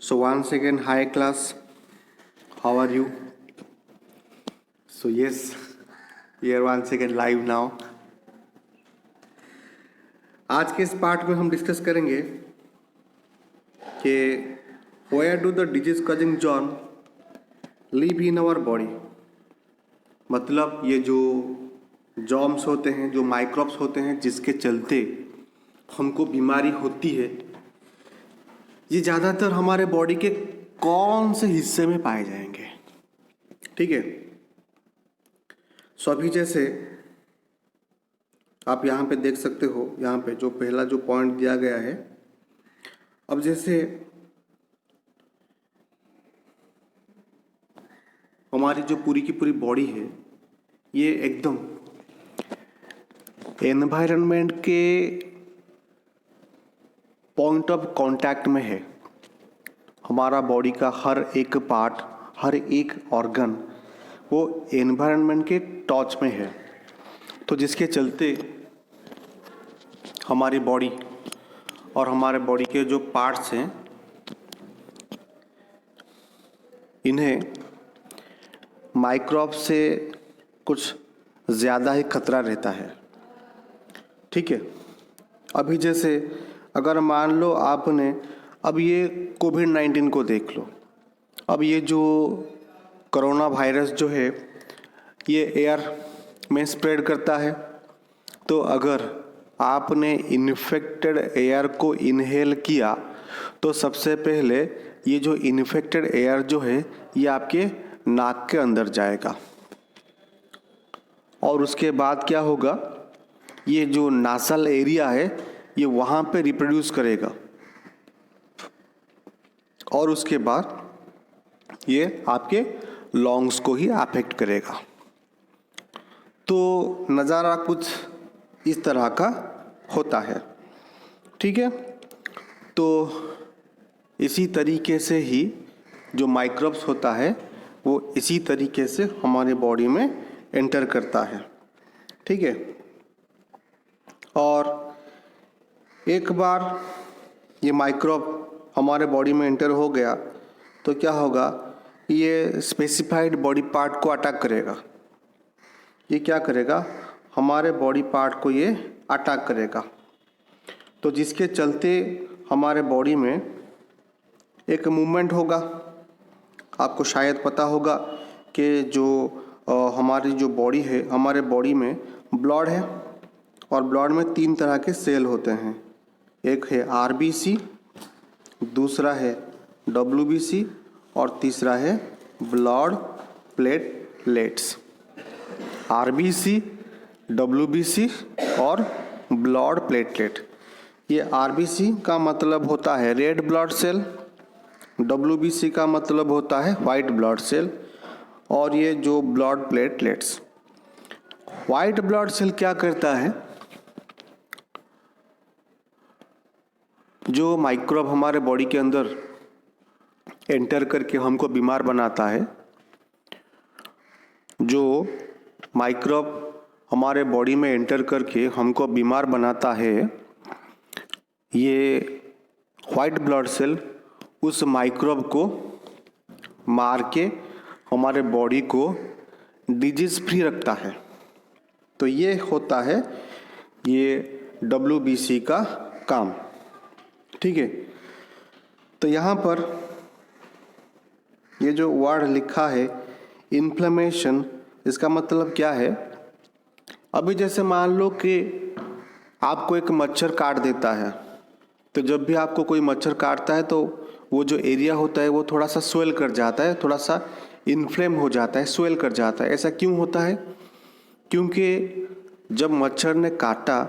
So once again, hi class, how are you? So yes, we are once again live now. आज के इस part में हम discuss करेंगे कि where do the disease causing germ live in our body। मतलब ये जो जॉर्म्स होते हैं, जो माइक्रोब्स होते हैं, जिसके चलते हमको बीमारी होती है, ये ज़्यादातर हमारे बॉडी के कौन से हिस्से में पाए जाएंगे। ठीक है, सो अभी जैसे आप यहाँ पे देख सकते हो, यहाँ पे जो पहला जो पॉइंट दिया गया है, अब जैसे हमारी जो पूरी की पूरी बॉडी है, ये एकदम एनवायरनमेंट के पॉइंट ऑफ कांटेक्ट में है। हमारा बॉडी का हर एक पार्ट, हर एक ऑर्गन वो एनवायरनमेंट के टच में है। तो जिसके चलते हमारी बॉडी और हमारे बॉडी के जो पार्ट्स हैं, इन्हें माइक्रोब से कुछ ज़्यादा ही खतरा रहता है। ठीक है, अभी जैसे अगर मान लो आपने अब ये कोविड-19 को देख लो। अब ये जो कोरोना वायरस जो है, ये एयर में स्प्रेड करता है। तो अगर आपने इन्फेक्टेड एयर को इनहेल किया तो सबसे पहले ये जो इन्फेक्टेड एयर जो है, ये आपके नाक के अंदर जाएगा और उसके बाद क्या होगा, ये जो नासल एरिया है, ये वहाँ पे रिप्रोड्यूस करेगा और उसके बाद ये आपके लंग्स को ही अफेक्ट करेगा। तो नज़ारा कुछ इस तरह का होता है। ठीक है, तो इसी तरीके से ही जो माइक्रोब्स होता है, वो इसी तरीके से हमारे बॉडी में एंटर करता है। ठीक है, और एक बार ये माइक्रोब हमारे बॉडी में एंटर हो गया तो क्या होगा, ये स्पेसिफाइड बॉडी पार्ट को अटैक करेगा। ये क्या करेगा, हमारे बॉडी पार्ट को ये अटैक करेगा। तो जिसके चलते हमारे बॉडी में एक मूवमेंट होगा। आपको शायद पता होगा कि जो हमारी जो बॉडी है, हमारे बॉडी में ब्लड है और ब्लड में 3 तरह के सेल होते हैं। एक है आरबीसी, दूसरा है डब्ल्यूबीसी और तीसरा है ब्लड प्लेटलेट्स। आरबीसी, डब्ल्यूबीसी और ब्लड प्लेटलेट। ये आरबीसी का मतलब होता है रेड ब्लड सेल, डब्ल्यूबीसी का मतलब होता है वाइट ब्लड सेल, और ये जो blood platelets. White blood cell क्या करता है, जो माइक्रोब हमारे बॉडी के अंदर एंटर करके हमको बीमार बनाता है, जो माइक्रोब हमारे बॉडी में एंटर करके हमको बीमार बनाता है, ये वाइट ब्लड सेल उस माइक्रोब को मार के हमारे बॉडी को डिजीज फ्री रखता है। तो ये होता है ये डब्ल्यूबीसी का काम। ठीक है, तो यहाँ पर ये जो वर्ड लिखा है इन्फ्लेमेशन, इसका मतलब क्या है। अभी जैसे मान लो कि आपको एक मच्छर काट देता है, तो जब भी आपको कोई मच्छर काटता है तो वो जो एरिया होता है वो थोड़ा सा स्वेल कर जाता है, थोड़ा सा इन्फ्लेम हो जाता है, स्वेल कर जाता है। ऐसा क्यों होता है, क्योंकि जब मच्छर ने काटा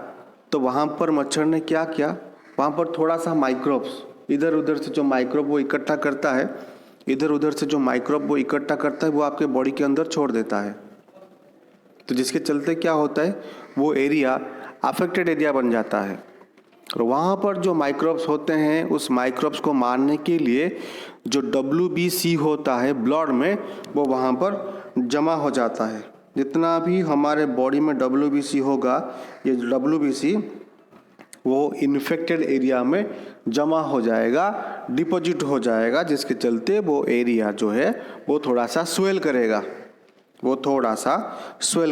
तो वहाँ पर मच्छर ने क्या किया, वहाँ पर थोड़ा सा माइक्रोब्स इधर उधर से जो माइक्रोब वो इकट्ठा करता है, इधर उधर से जो माइक्रोब वो इकट्ठा करता है, वो आपके बॉडी के अंदर छोड़ देता है। तो जिसके चलते क्या होता है, वो एरिया अफेक्टेड एरिया बन जाता है और वहाँ पर जो माइक्रोब्स होते हैं, उस माइक्रोब्स को मारने के लिए जो डब्ल्यूबीसी होता है ब्लड में, वो वहाँ पर जमा हो जाता है। जितना भी हमारे बॉडी में डब्ल्यूबीसी होगा, ये डब्ल्यूबीसी वो इन्फेक्टेड एरिया में जमा हो जाएगा, डिपॉजिट हो जाएगा, जिसके चलते वो एरिया जो है वो थोड़ा सा स्वेल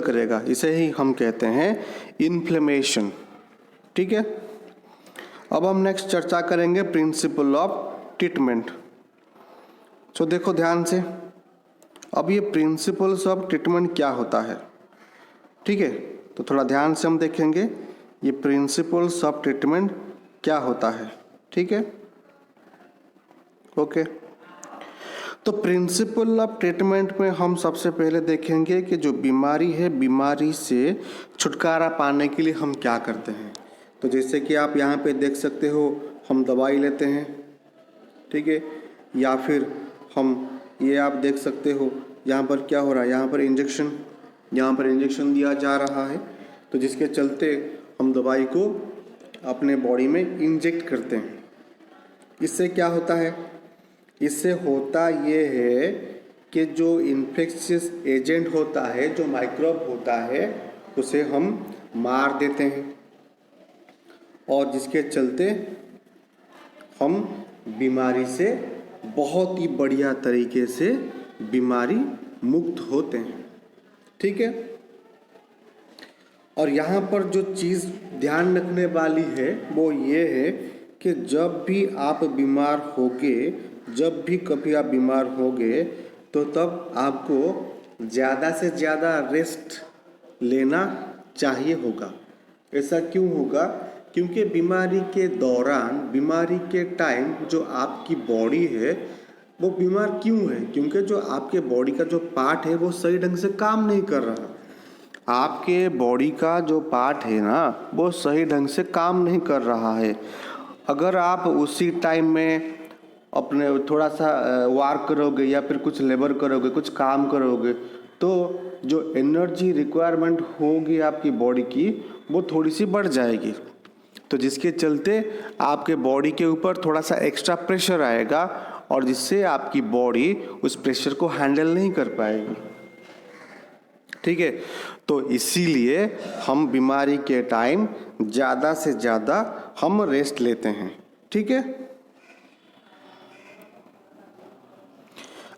करेगा, इसे ही हम कहते हैं इन्फ्लेमेशन। ठीक है, अब हम नेक्स्ट चर्चा करेंगे प्रिंसिपल ऑफ ट्रीटमेंट। तो देखो ध्यान से, अब ये प्रिंसिपल्स ऑफ ट्रीटमेंट क्या होता है। ठीक है, तो थोड़ा ध्यान से हम देखेंगे ये प्रिंसिपल्स ऑफ ट्रीटमेंट क्या होता है। ठीक है, ओके। तो प्रिंसिपल ऑफ ट्रीटमेंट में हम सबसे पहले देखेंगे कि जो बीमारी है, बीमारी से छुटकारा पाने के लिए हम क्या करते हैं। तो जैसे कि आप यहाँ पे देख सकते हो, हम दवाई लेते हैं, ठीक है, या फिर हम ये आप देख सकते हो यहाँ पर क्या हो रहा है, यहाँ पर इंजेक्शन दिया जा रहा है, तो जिसके चलते हम दवाई को अपने बॉडी में इंजेक्ट करते हैं। इससे क्या होता है, इससे होता ये है कि जो इन्फेक्शियस एजेंट होता है, जो माइक्रोब होता है, उसे हम मार देते हैं और जिसके चलते हम बीमारी से बहुत ही बढ़िया तरीके से बीमारी मुक्त होते हैं। ठीक है, और यहाँ पर जो चीज़ ध्यान रखने वाली है वो ये है कि जब भी आप बीमार होगे, जब भी कभी आप बीमार होगे, तो तब आपको ज़्यादा से ज़्यादा रेस्ट लेना चाहिए होगा। ऐसा क्यों होगा, क्योंकि बीमारी के दौरान, बीमारी के टाइम जो आपकी बॉडी है वो बीमार क्यों है, क्योंकि जो आपके बॉडी का जो पार्ट है वो सही ढंग से काम नहीं कर रहा। आपके बॉडी का जो पार्ट है ना, वो सही ढंग से काम नहीं कर रहा है। अगर आप उसी टाइम में अपने थोड़ा सा वार्क करोगे या फिर कुछ लेबर करोगे, कुछ काम करोगे, तो जो एनर्जी रिक्वायरमेंट होगी आपकी बॉडी की वो थोड़ी सी बढ़ जाएगी, तो जिसके चलते आपके बॉडी के ऊपर थोड़ा सा एक्स्ट्रा प्रेशर आएगा और जिससे आपकी बॉडी उस प्रेशर को हैंडल नहीं कर पाएगी। ठीक है, तो इसीलिए हम बीमारी के टाइम ज़्यादा से ज़्यादा हम रेस्ट लेते हैं। ठीक है,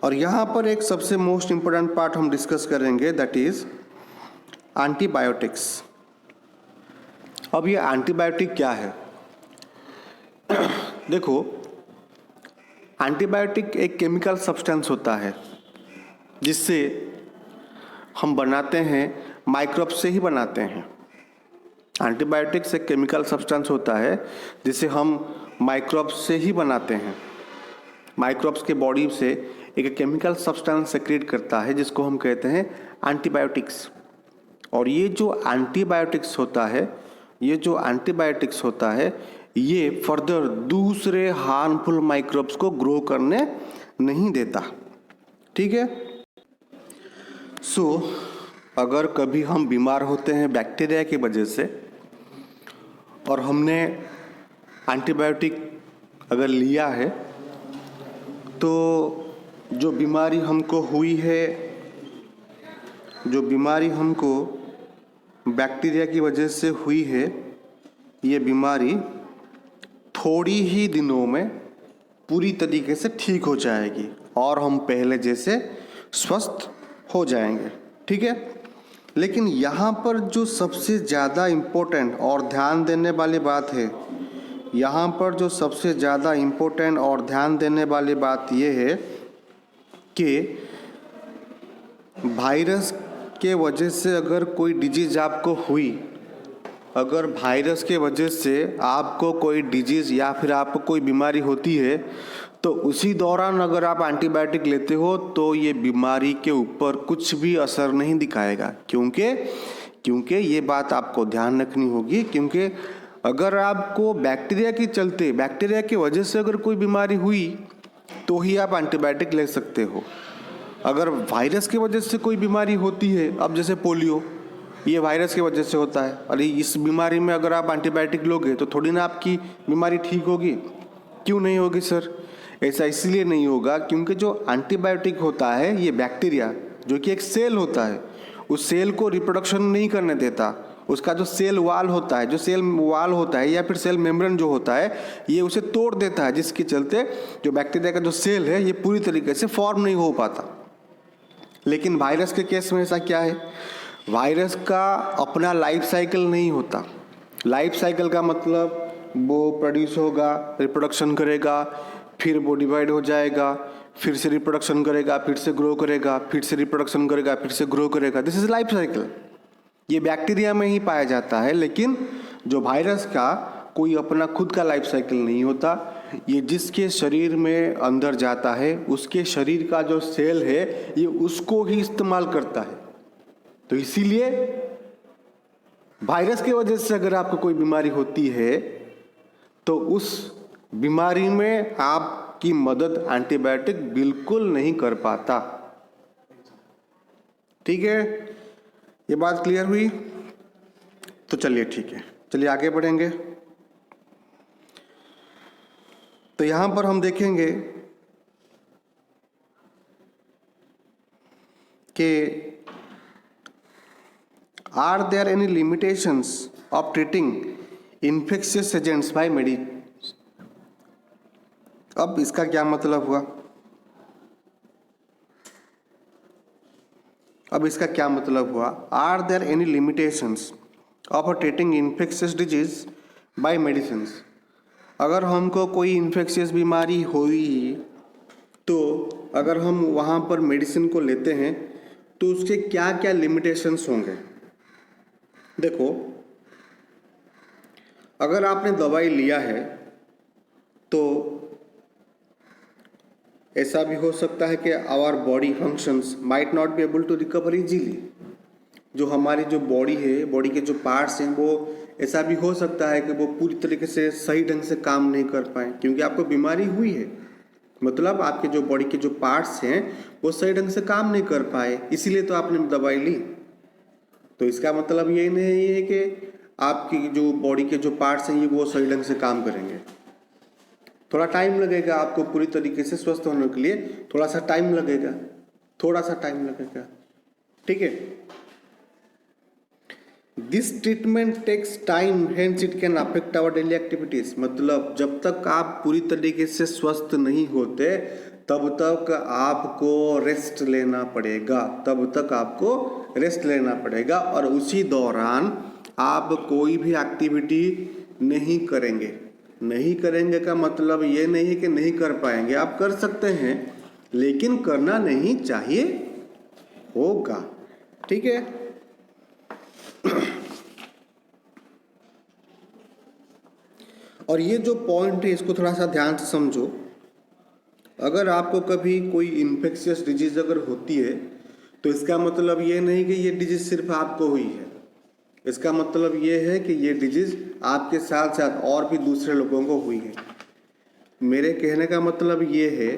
और यहाँ पर एक सबसे मोस्ट इम्पोर्टेंट पार्ट हम डिस्कस करेंगे, दैट इज एंटीबायोटिक्स। अब ये एंटीबायोटिक क्या है? देखो, एंटीबायोटिक एक केमिकल सब्सटेंस होता है जिससे हम बनाते हैं, माइक्रोब से ही बनाते हैं। एंटीबायोटिक्स एक केमिकल सब्सटेंस होता है जिसे हम माइक्रोब से ही बनाते हैं। माइक्रोब्स के बॉडी से एक केमिकल सब्सटेंस सेक्रेट करता है जिसको हम कहते हैं एंटीबायोटिक्स। और ये जो एंटीबायोटिक्स होता है, ये फर्दर दूसरे हार्मफुल माइक्रोब्स को ग्रो करने नहीं देता। ठीक है, सो अगर कभी हम बीमार होते हैं बैक्टीरिया की वजह से और हमने एंटीबायोटिक अगर लिया है, तो जो बीमारी हमको हुई है, जो बीमारी हमको बैक्टीरिया की वजह से हुई है, ये बीमारी थोड़ी ही दिनों में पूरी तरीके से ठीक हो जाएगी और हम पहले जैसे स्वस्थ हो जाएंगे। ठीक है, लेकिन यहाँ पर जो सबसे ज़्यादा इम्पोर्टेंट और ध्यान देने वाली बात है, यहाँ पर जो सबसे ज़्यादा इम्पोर्टेंट और ध्यान देने वाली बात ये है कि वायरस के वजह से अगर कोई डिजीज़ आपको हुई, अगर वायरस के वजह से आपको कोई डिजीज़ या फिर आपको कोई बीमारी होती है, तो उसी दौरान अगर आप एंटीबायोटिक लेते हो तो ये बीमारी के ऊपर कुछ भी असर नहीं दिखाएगा। क्योंकि ये बात आपको ध्यान रखनी होगी, क्योंकि अगर आपको बैक्टीरिया की वजह से अगर कोई बीमारी हुई तो ही आप एंटीबायोटिक ले सकते हो। अगर वायरस की वजह से कोई बीमारी होती है, अब जैसे पोलियो, ये वायरस की वजह से होता है, अरे इस बीमारी में अगर आप एंटीबायोटिक लोगे तो थोड़ी ना आपकी बीमारी ठीक होगी। क्यों नहीं होगी सर? ऐसा इसलिए नहीं होगा क्योंकि जो एंटीबायोटिक होता है, ये बैक्टीरिया जो कि एक सेल होता है, उस सेल को रिप्रोडक्शन नहीं करने देता, उसका जो सेल वाल होता है, जो सेल वाल होता है या फिर सेल मेम्ब्रेन जो होता है, ये उसे तोड़ देता है, जिसके चलते जो बैक्टीरिया का जो सेल है ये पूरी तरीके से फॉर्म नहीं हो पाता। लेकिन वायरस के केस में ऐसा क्या है, वायरस का अपना लाइफ साइकिल नहीं होता। लाइफ साइकिल का मतलब वो प्रोड्यूस होगा, रिप्रोडक्शन करेगा, फिर वो डिवाइड हो जाएगा, फिर से रिप्रोडक्शन करेगा, फिर से ग्रो करेगा, फिर से रिप्रोडक्शन करेगा, फिर से ग्रो करेगा। This is life cycle. ये बैक्टीरिया में ही पाया जाता है, लेकिन जो वायरस का कोई अपना खुद का लाइफ साइकिल नहीं होता। ये जिसके शरीर में अंदर जाता है उसके शरीर का जो सेल है ये उसको ही इस्तेमाल करता है। तो इसीलिए वायरस की वजह से अगर आपको कोई बीमारी होती है तो उस बीमारी में आपकी मदद एंटीबायोटिक बिल्कुल नहीं कर पाता। ठीक है, ये बात क्लियर हुई? तो चलिए ठीक है, चलिए आगे बढ़ेंगे। तो यहां पर हम देखेंगे कि are there any limitations of treating infectious agents by medicine. अब इसका क्या मतलब हुआ? Are there any limitations of treating infectious disease by medicine. अगर हमको कोई इन्फेक्शियस बीमारी हुई तो अगर हम वहाँ पर मेडिसिन को लेते हैं तो उसके क्या क्या लिमिटेशंस होंगे। देखो, अगर आपने दवाई लिया है तो ऐसा भी हो सकता है कि our body functions might not be able to recover easily. जो हमारी जो बॉडी है, बॉडी के जो पार्ट्स हैं, वो ऐसा भी हो सकता है कि वो पूरी तरीके से सही ढंग से काम नहीं कर पाए, क्योंकि आपको बीमारी हुई है। मतलब आपके जो बॉडी के जो पार्ट्स हैं वो सही ढंग से काम नहीं कर पाए, इसीलिए तो आपने दवाई ली। तो इसका मतलब ये नहीं है कि आपकी जो बॉडी के जो पार्ट्स हैं ये वो सही ढंग से काम करेंगे। थोड़ा टाइम लगेगा आपको पूरी तरीके से स्वस्थ होने के लिए, थोड़ा सा टाइम लगेगा। ठीक है, this treatment takes time, hence it can affect our daily activities. मतलब जब तक आप पूरी तरीके से स्वस्थ नहीं होते तब तक आपको रेस्ट लेना पड़ेगा, और उसी दौरान आप कोई भी एक्टिविटी नहीं करेंगे का मतलब ये नहीं है कि नहीं कर पाएंगे, आप कर सकते हैं, लेकिन करना नहीं चाहिए होगा। ठीक है, और ये जो पॉइंट है इसको थोड़ा सा ध्यान से समझो। अगर आपको कभी कोई इन्फेक्शियस डिजीज अगर होती है तो इसका मतलब ये नहीं कि ये डिजीज सिर्फ आपको हुई है। इसका मतलब ये है कि ये डिजीज आपके साथ साथ और भी दूसरे लोगों को हुई है। मेरे कहने का मतलब ये है,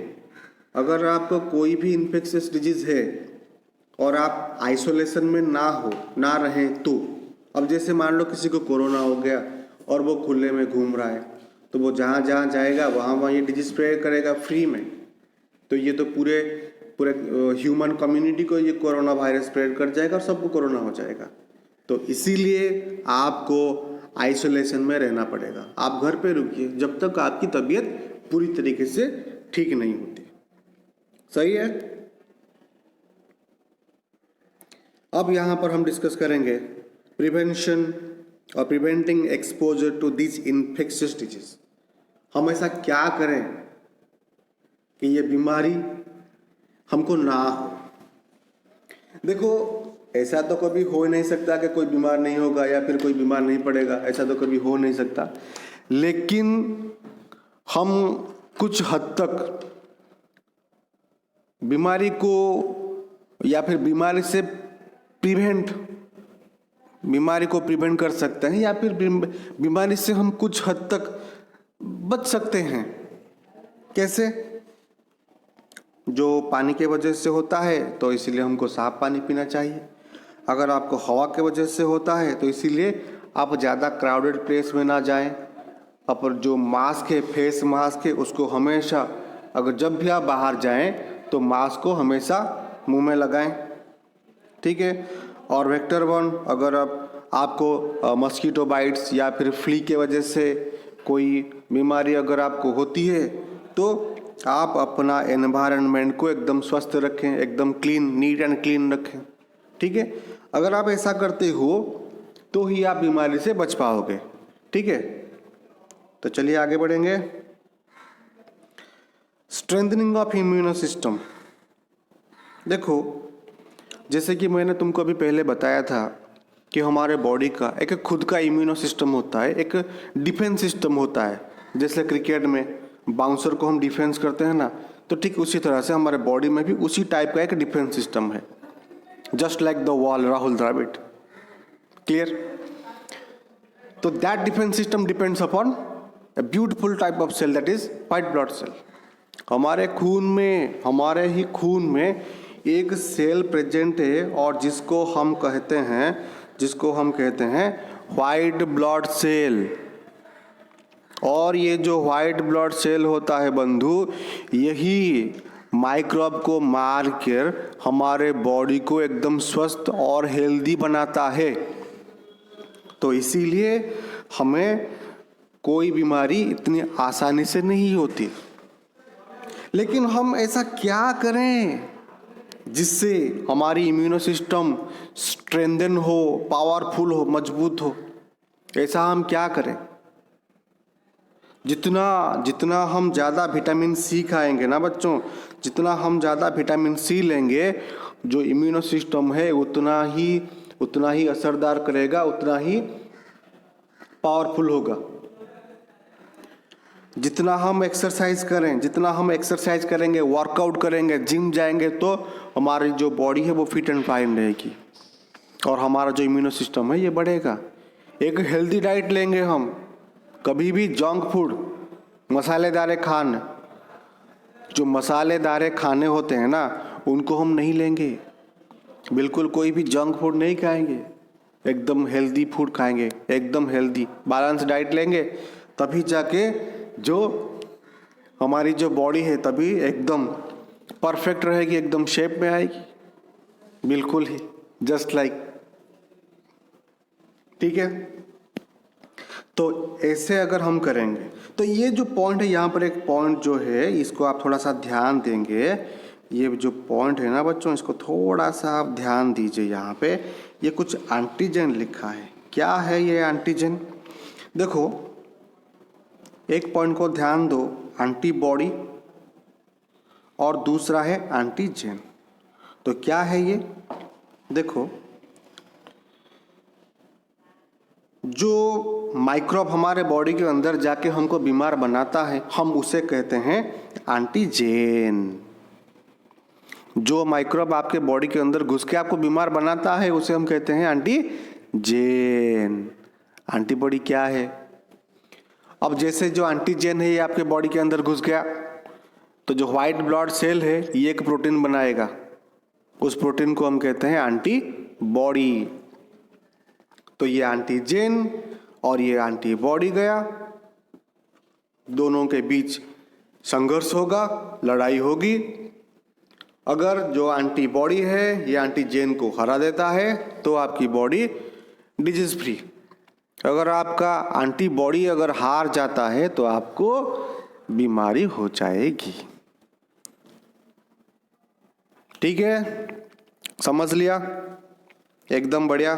अगर आपको कोई भी इन्फेक्शियस डिजीज है और आप आइसोलेशन में ना रहें तो, अब जैसे मान लो किसी को कोरोना हो गया और वो खुले में घूम रहा है, तो वो जहाँ जाएगा वहाँ ये डिजीज स्प्रेड करेगा फ्री में। तो ये तो पूरे ह्यूमन कम्युनिटी को ये कोरोना वायरस स्प्रेड कर जाएगा और सबको कोरोना हो जाएगा। तो इसीलिए आपको आइसोलेशन में रहना पड़ेगा। आप घर पे रुकिए जब तक आपकी तबीयत पूरी तरीके से ठीक नहीं होती। सही है? अब यहाँ पर हम डिस्कस करेंगे प्रिवेंशन और preventing exposure to this infectious disease. हम ऐसा क्या करें कि ये बीमारी हमको ना हो। देखो, ऐसा तो कभी हो नहीं सकता कि कोई बीमार नहीं होगा या फिर कोई बीमार नहीं पड़ेगा, ऐसा तो कभी हो नहीं सकता। लेकिन हम कुछ हद तक बीमारी को या फिर बीमारी को प्रिवेंट कर सकते हैं, या फिर बीमारी से हम कुछ हद तक बच सकते हैं। कैसे? जो पानी के वजह से होता है तो इसीलिए हमको साफ पानी पीना चाहिए। अगर आपको हवा के वजह से होता है तो इसीलिए आप ज़्यादा क्राउडेड प्लेस में ना जाएं। और जो मास्क है, फेस मास्क है, उसको हमेशा, अगर जब भी आप बाहर जाएं तो मास्क को हमेशा मुंह में लगाएं। ठीक है? और वेक्टर 1, अगर आप आपको मस्कीटो बाइट्स या फिर फ्ली के वजह से कोई बीमारी अगर आपको होती है तो आप अपना एनवायरनमेंट को एकदम स्वस्थ रखें, एकदम क्लीन, नीट एंड क्लीन रखें। ठीक है, अगर आप ऐसा करते हो तो ही आप बीमारी से बच पाओगे। ठीक है, तो चलिए आगे बढ़ेंगे। Strengthening of immuno system. देखो, जैसे कि मैंने तुमको अभी पहले बताया था कि हमारे बॉडी का एक खुद का इम्यूनो सिस्टम होता है, एक डिफेंस सिस्टम होता है। जैसे क्रिकेट में बाउंसर को हम डिफेंस करते हैं ना, तो ठीक उसी तरह से हमारे बॉडी में भी उसी टाइप का एक डिफेंस सिस्टम है, just like the wall, Rahul Dravid. Clear? तो that defence system depends upon a beautiful type of cell, that is white blood cell। हमारे खून में, हमारे ही खून में एक सेल प्रेजेंट है और जिसको हम कहते हैं व्हाइट ब्लड सेल। और ये जो व्हाइट ब्लड सेल होता है बंधु, यही माइक्रोब को मार कर हमारे बॉडी को एकदम स्वस्थ और हेल्दी बनाता है। तो इसीलिए हमें कोई बीमारी इतनी आसानी से नहीं होती। लेकिन हम ऐसा क्या करें जिससे हमारी इम्यूनो सिस्टम स्ट्रेंथन हो, पावरफुल हो, मजबूत हो? ऐसा हम क्या करें? जितना हम ज़्यादा विटामिन सी खाएंगे ना बच्चों, जितना हम ज़्यादा विटामिन सी लेंगे, जो इम्यूनो सिस्टम है उतना ही असरदार करेगा, उतना ही पावरफुल होगा। जितना हम एक्सरसाइज करेंगे, वर्कआउट करेंगे, जिम जाएंगे, तो हमारी जो बॉडी है वो फिट एंड फाइन रहेगी और हमारा जो इम्यूनो सिस्टम है ये बढ़ेगा। एक हेल्दी डाइट लेंगे हम, कभी भी जंक फूड, जो मसालेदार खाने होते हैं ना, उनको हम नहीं लेंगे। बिल्कुल कोई भी जंक फूड नहीं खाएंगे, एकदम हेल्दी फूड खाएंगे, एकदम हेल्दी बैलेंस डाइट लेंगे, तभी जाके जो हमारी जो बॉडी है तभी एकदम परफेक्ट रहेगी, एकदम शेप में आएगी, बिल्कुल ही जस्ट लाइक। ठीक है, तो ऐसे अगर हम करेंगे तो ये जो पॉइंट है, यहाँ पर एक पॉइंट जो है इसको आप थोड़ा सा ध्यान देंगे। ये जो पॉइंट है ना बच्चों, इसको थोड़ा सा आप ध्यान दीजिए। यहाँ पे ये कुछ एंटीजन लिखा है। क्या है ये एंटीजन? देखो, एक पॉइंट को ध्यान दो, एंटीबॉडी, और दूसरा है एंटीजन। तो क्या है ये? देखो, जो माइक्रोब हमारे बॉडी के अंदर जाके हमको बीमार बनाता है, हम उसे कहते हैं एंटीजन। जो माइक्रोब आपके बॉडी के अंदर घुस के आपको बीमार बनाता है उसे हम कहते हैं एंटीजन। एंटीबॉडी क्या है? अब जैसे जो एंटीजन है ये आपके बॉडी के अंदर घुस गया, तो जो व्हाइट ब्लड सेल है ये एक प्रोटीन बनाएगा, उस प्रोटीन को हम कहते हैं एंटीबॉडी। तो ये एंटीजन और ये एंटीबॉडी गया, दोनों के बीच संघर्ष होगा, लड़ाई होगी। अगर जो एंटीबॉडी है ये एंटीजन को हरा देता है तो आपकी बॉडी डिजीज फ्री। अगर आपका एंटीबॉडी अगर हार जाता है तो आपको बीमारी हो जाएगी। ठीक है, समझ लिया? एकदम बढ़िया।